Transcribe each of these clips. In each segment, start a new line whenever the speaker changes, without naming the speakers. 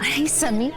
अरे समीर,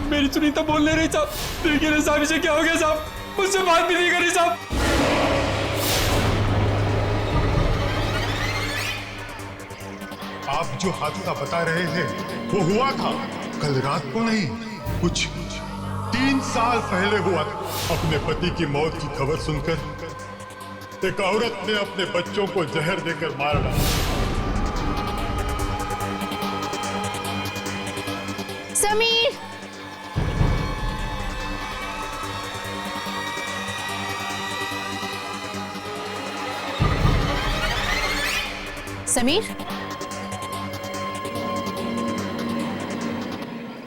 मेरी सुनीता बोल नहीं रही साहब। देखिए ना साहब, इसे क्या हो गया साहब, मुझसे बात भी नहीं करी साहब।
आप जो हादसा बता रहे थे वो हुआ था कल रात को नहीं, कुछ 3 साल पहले हुआ था। अपने पति की मौत की खबर सुनकर एक औरत ने अपने बच्चों को जहर देकर मार डाला।
समीर, समीर,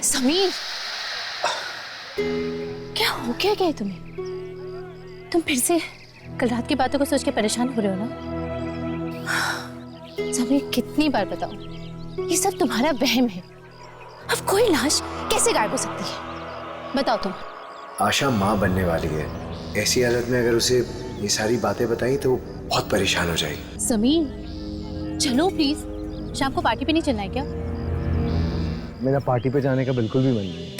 समीर, क्या हो गया क्या है तुम्हें? तुम फिर से कल रात की बातों को सोच के परेशान हो रहे हो ना? समीर, कितनी बार बताओ, ये सब तुम्हारा वहम है। अब कोई लाश कैसे गायब हो सकती है, बताओ तुम।
आशा माँ बनने वाली है, ऐसी हालत में अगर उसे ये सारी बातें बताई तो वो बहुत परेशान हो जाएगी।
समीर, चलो प्लीज, शाम को पार्टी पे नहीं चलना है क्या?
मेरा पार्टी पे जाने का बिल्कुल भी मन नहीं है।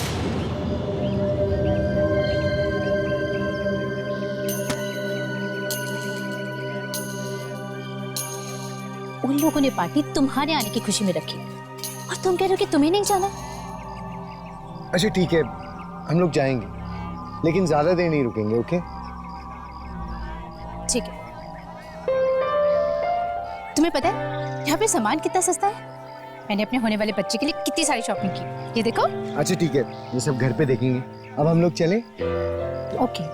उन लोगों ने पार्टी तुम्हारे आने की खुशी में रखी और तुम कह रहे हो कि तुम्हें नहीं जाना?
अच्छा ठीक है, हम लोग जाएंगे, लेकिन ज्यादा देर नहीं रुकेंगे। ओके
ठीक है। तुम्हें पता है यहाँ पे सामान कितना सस्ता है? मैंने अपने होने वाले बच्चे के लिए कितनी सारी शॉपिंग की, ये देखो।
अच्छा ठीक है, ये सब घर पे देखेंगे। अब हम लोग चलें?
ओके।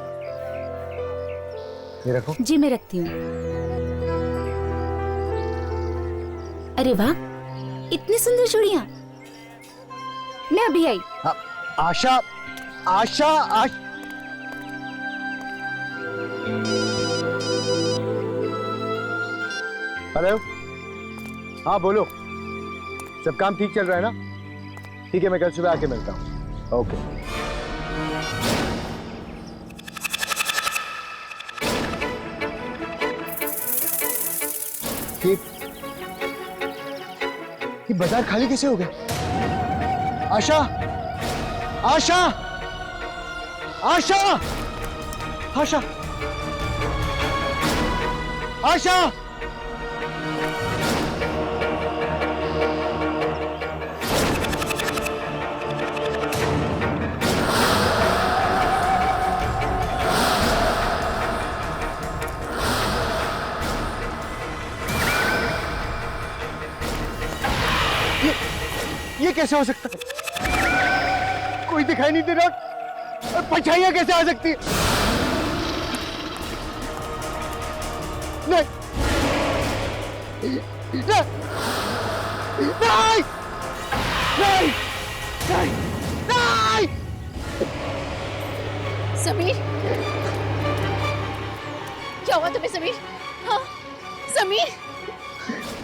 ये रखो।
जी मैं रखती हूँ। अरे वाह, इतनी सुंदर चूड़ियां। मैं अभी आई।
आशा, आशा, हेलो, हाँ बोलो। सब काम ठीक चल रहा है ना? ठीक है, मैं कल सुबह आके मिलता हूँ। ओके। ये बाजार खाली कैसे हो गया? आशा, आशा, आशा, आशा, आशा, ये कैसे हो सकता है? कोई दिखाई नहीं दे रहा, परछाइयां कैसे आ सकती है? नहीं, नहीं, नहीं, नहीं, नहीं, नहीं।
समीर, क्या हुआ तुम्हें समीर? हाँ समीर,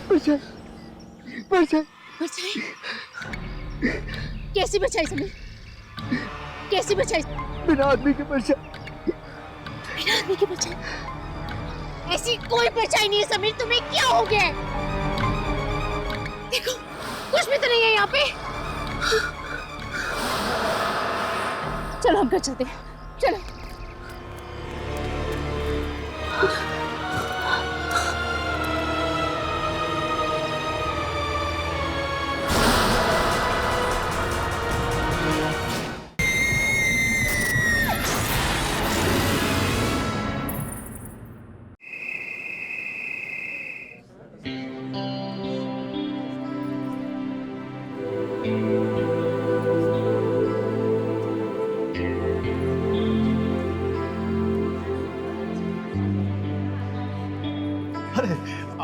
परछाई, परछाई,
परछाई कैसी परछाई समीर? कैसी परछाई?
बिना आदमी के परछाई।
बिना आदमी की परछाई? ऐसी कोई परछाई नहीं है समीर, तुम्हें क्या हो गया है? देखो, कुछ भी तो नहीं है यहाँ पे। चलो हम घर चलते हैं, चलो।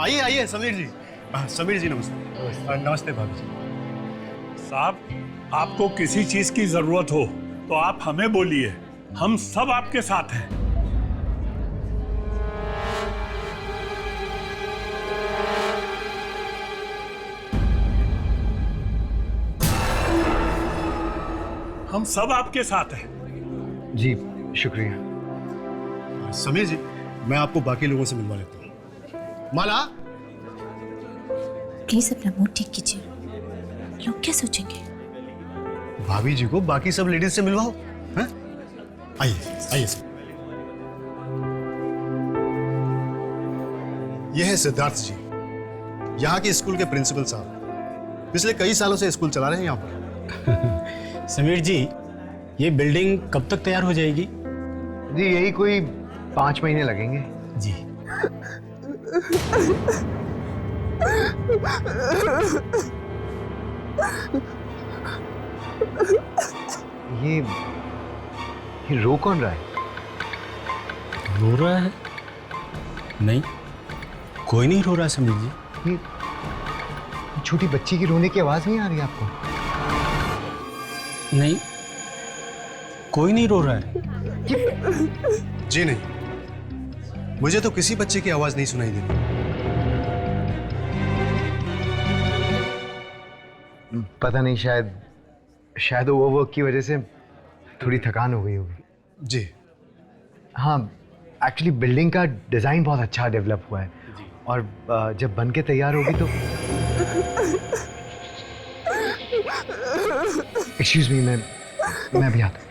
आइए आइए समीर जी, समीर जी नमस्ते। नमस्ते भाभी जी।
साहब आपको किसी चीज की जरूरत हो तो आप हमें बोलिए, हम सब आपके साथ हैं। हम सब आपके साथ हैं।
जी शुक्रिया।
समीर जी मैं आपको बाकी लोगों से मिलवा लेता हूँ। माला
प्लीज अपना मूड ठीक कीजिए, लोग क्या सोचेंगे?
भाभी जी को बाकी सब लेडीज से मिलवाओ। हैं? आइए आइए सर। यह है सिद्धार्थ जी, यहाँ के स्कूल के प्रिंसिपल साहब। पिछले कई सालों से स्कूल चला रहे हैं यहाँ पर।
समीर जी, ये बिल्डिंग कब तक तैयार हो जाएगी?
जी यही कोई 5 महीने लगेंगे।
जी।
ये रो कौन रहा है?
रो रहा है? नहीं, कोई नहीं रो रहा समीर जी।
ये छोटी बच्ची की रोने की आवाज नहीं आ रही आपको?
नहीं, कोई नहीं रो रहा है।
जी नहीं, मुझे तो किसी बच्चे की आवाज नहीं सुनाई दे रही।
पता नहीं, शायद ओवरवर्क की वजह से थोड़ी थकान हो गई होगी।
जी
हाँ, एक्चुअली बिल्डिंग का डिजाइन बहुत अच्छा डेवलप हुआ है और जब बन के तैयार होगी तो एक्सक्यूज मी, मैं भी आता हूँ।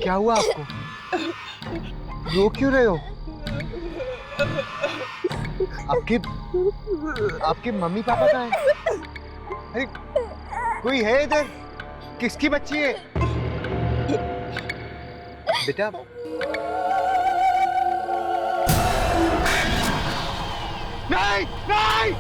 क्या हुआ आपको? रो क्यों रहे हो? आपके मम्मी पापा कहाँ हैं? अरे कोई है इधर? किसकी बच्ची है? बेटा नहीं नहीं।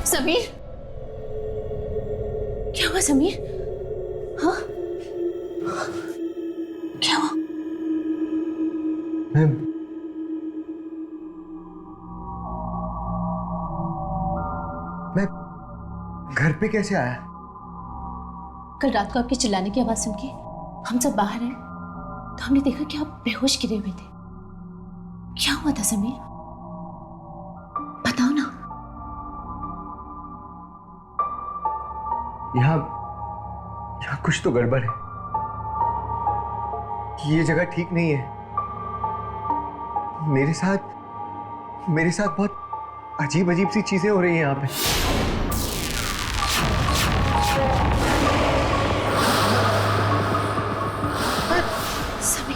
समीर, क्या हुआ समीर? हाँ, क्या हुआ?
मैं घर पे कैसे आया?
कल रात को आपके चिल्लाने की आवाज सुन के हम सब बाहर आए तो हमने देखा कि आप बेहोश गिरे हुए थे। क्या हुआ था समीर? बताओ ना।
कुछ तो गड़बड़ है। ये जगह ठीक नहीं है। मेरे साथ बहुत अजीब अजीब सी चीजें हो रही हैं यहाँ पे।
सभी,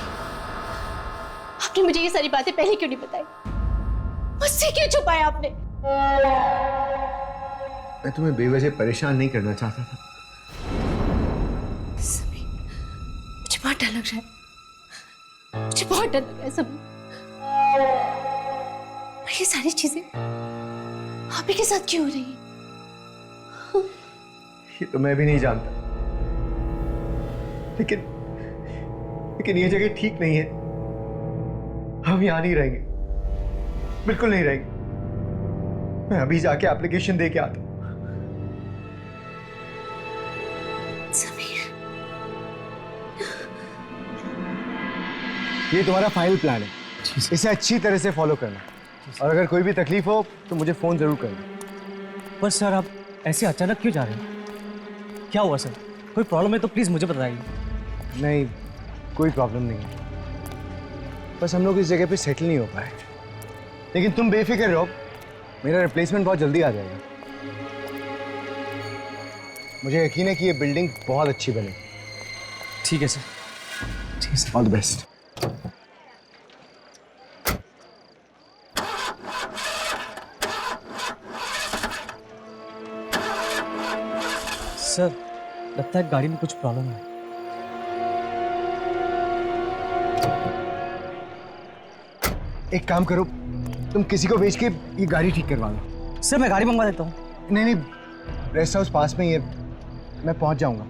आपने मुझे ये सारी बातें पहले क्यों नहीं बताई? मुझसे क्यों छुपाया आपने?
मैं तुम्हें बेवजह परेशान नहीं करना चाहता था।
सभी, मुझे बहुत डर लग रहा है। मुझे बहुत डर लग रहा है सभी। पर ये सारी चीजें आप ही के साथ क्यों हो रही है?
ये तो मैं भी नहीं जानता, लेकिन ये जगह ठीक नहीं है। हम यहां नहीं रहेंगे, बिल्कुल नहीं रहेंगे। मैं अभी जाके एप्लीकेशन दे के आता हूं।
समीर,
ये तुम्हारा फाइनल प्लान है, इसे अच्छी तरह से फॉलो करना, और अगर कोई भी तकलीफ हो तो मुझे फोन जरूर करना।
पर सर आप ऐसे अचानक क्यों जा रहे हैं? क्या हुआ सर? कोई प्रॉब्लम है तो प्लीज मुझे बताइए।
नहीं, कोई प्रॉब्लम नहीं है, बस हम लोग इस जगह पे सेटल नहीं हो पाए। लेकिन तुम बेफिक्र रहो, मेरा रिप्लेसमेंट बहुत जल्दी आ जाएगा। मुझे यकीन है कि ये बिल्डिंग बहुत अच्छी बनेगी।
ठीक है सर, ठीक है sir.
All the best.
Sir लगता है गाड़ी में कुछ प्रॉब्लम है।
एक काम करो, तुम किसी को भेज के ये गाड़ी ठीक करवा लो।
सर मैं गाड़ी मंगवा देता हूँ।
नहीं, रेस्ट हाउस पास में ही है, मैं पहुंच जाऊंगा।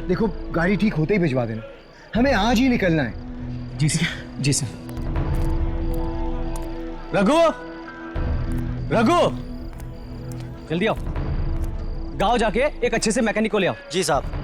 देखो, गाड़ी ठीक होते ही भिजवा देना, हमें आज ही निकलना है।
जी सर, जी सर। रघु, रघु, जल्दी आओ, गांव जाके एक अच्छे से मैकेनिक को ले आओ।
जी साहब।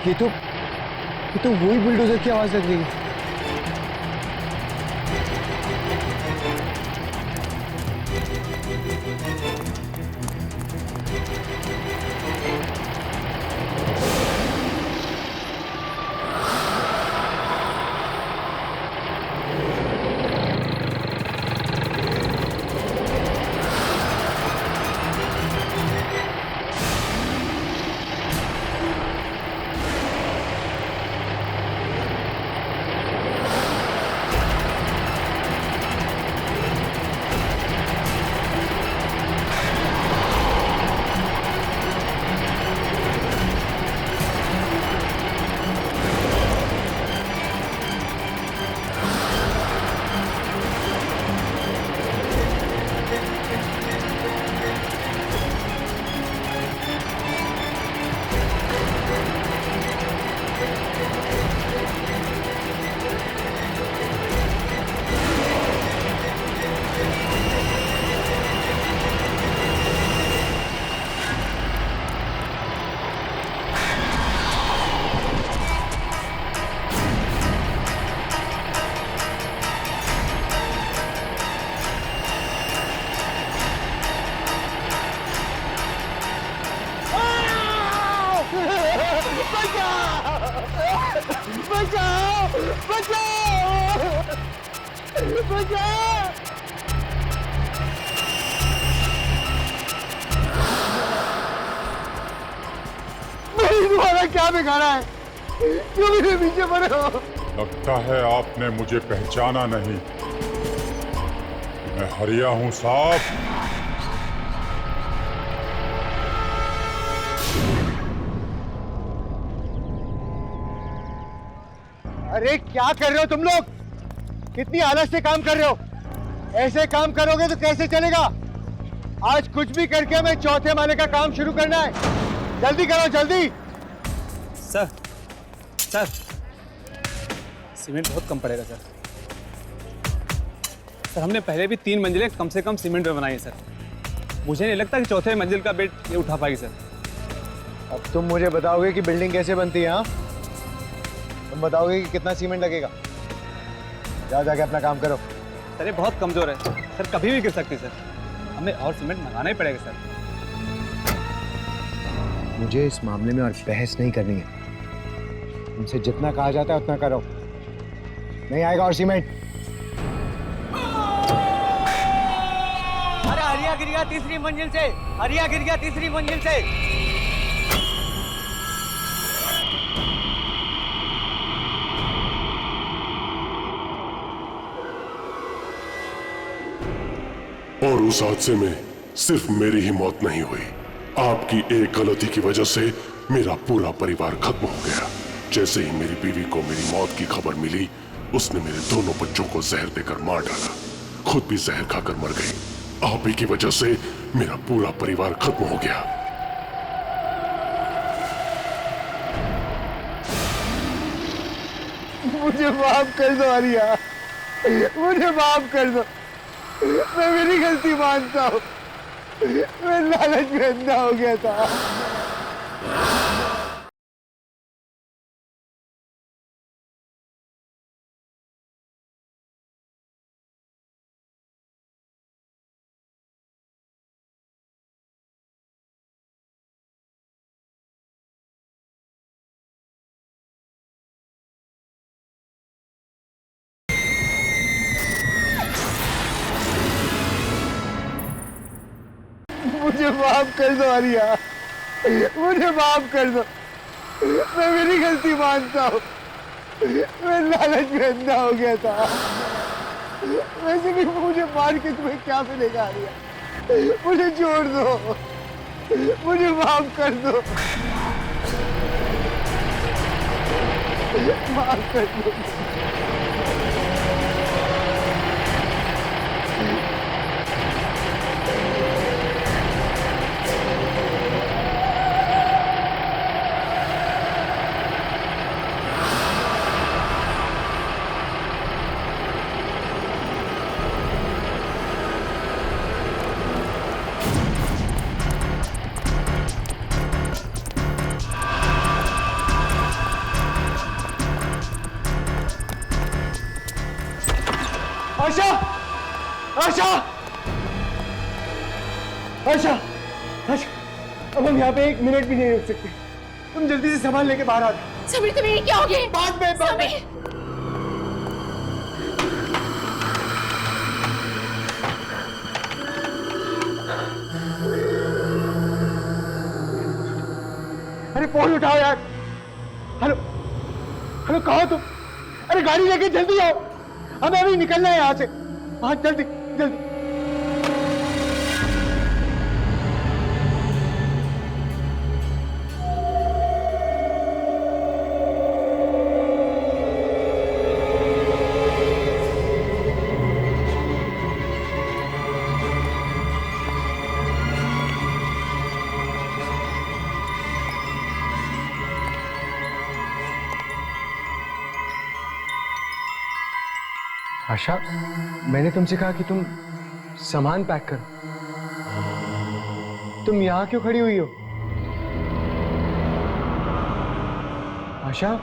ये तो वही बुलडोजर की आवाज लग रही है। तुम्हारा क्या बिगाड़ा है? क्यों मेरे पीछे पड़े हो?
लगता है आपने मुझे पहचाना नहीं। मैं हरिया हूं साहब।
अरे क्या कर रहे हो तुम लोग? कितनी आलस से काम कर रहे हो? ऐसे काम करोगे तो कैसे चलेगा? आज कुछ भी करके हमें चौथे माले का काम शुरू करना है। जल्दी करो, जल्दी।
सर सर सीमेंट बहुत कम पड़ेगा सर। सर हमने पहले भी 3 मंजिलें कम से कम सीमेंट में बनाई है सर। मुझे नहीं लगता कि चौथे मंजिल का बेड ये उठा पाएगी सर।
अब तुम मुझे बताओगे कि बिल्डिंग कैसे बनती है? हाँ, तुम बताओगे कि कितना सीमेंट लगेगा। जाओ जाके अपना काम करो।
सर ये बहुत कमजोर है सर, कभी भी गिर सकती है सर। हमें और सीमेंट मंगाना ही पड़ेगा सर।
मुझे इस मामले में और बहस नहीं करनी है। तुमसे जितना कहा जाता है उतना करो। नहीं आएगा और सीमेंट।
अरे हरिया गिर गया तीसरी मंजिल से, हरिया गिर गया तीसरी मंजिल से।
और उस हादसे में सिर्फ मेरी ही मौत नहीं हुई, आपकी एक गलती की वजह से मेरा पूरा परिवार खत्म हो गया। जैसे ही मेरी बीवी को मेरी मौत की खबर मिली, उसने मेरे दोनों बच्चों को जहर देकर मार डाला, खुद भी जहर खाकर मर गई। आप ही की वजह से मेरा पूरा परिवार खत्म हो गया।
मुझे माफ कर दो आर्या, मुझे माफ कर दो। मैं मेरी गलती मानता हूँ। मैं लालच में अंधा हो गया था। मुझे माफ कर दो आर्या, मुझे माफ कर दो। मैं मेरी गलती मानता हूँ। मैं लालच में अंधा हो गया था। वैसे भी मुझे मार के तुम्हें क्या मिलेगा आर्या? मुझे छोड़ दो, मुझे माफ कर दो, माफ कर दो। आशा, आशा, आशा, आशा, अब हम यहाँ पे 1 मिनट भी नहीं रुक सकते। तुम जल्दी से सामान लेके बाहर आ जाओ।
समीर तुम्हें क्या हो गया?
बाद में। अरे फोन उठाओ यार। हेलो, हेलो, कहाँ तुम? अरे गाड़ी लेके जल्दी आओ, हमें अभी निकलना है यहाँ से। हाँ जल्दी जल्दी। आशा, मैंने तुमसे कहा कि तुम सामान पैक करो। तुम यहाँ क्यों खड़ी हुई हो? आशा,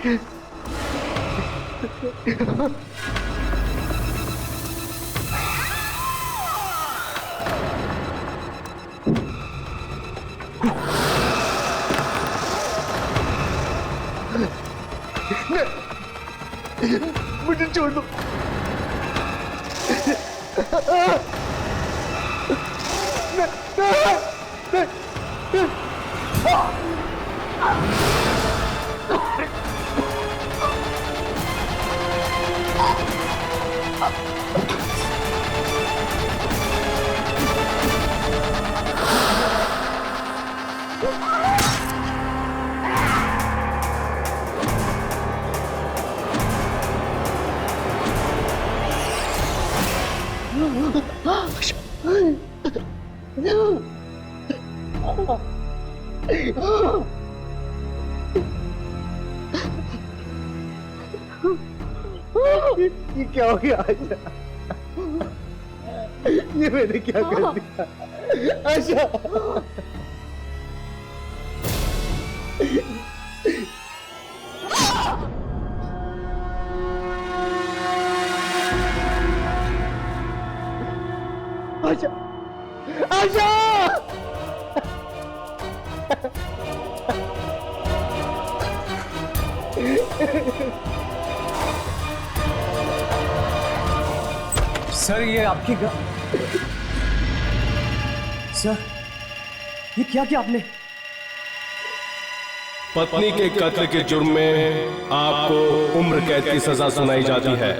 मुझे छोड़ दो। ये क्या हो गया आशा? ये मैंने क्या कर दिया आशा? आशा, आशा!
सर ये आपकी सर ये क्या किया आपने?
पत्नी के कत्ल के जुर्म में आपको उम्र कैद की सजा सुनाई जाती है।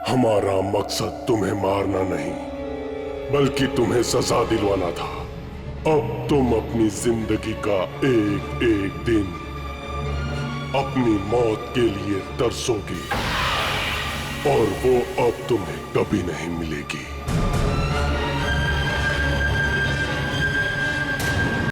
हमारा मकसद तुम्हें मारना नहीं, बल्कि तुम्हें सजा दिलवाना था। अब तुम अपनी जिंदगी का एक एक दिन अपनी मौत के लिए तरसोगी, और वो अब तुम्हें कभी नहीं मिलेगी।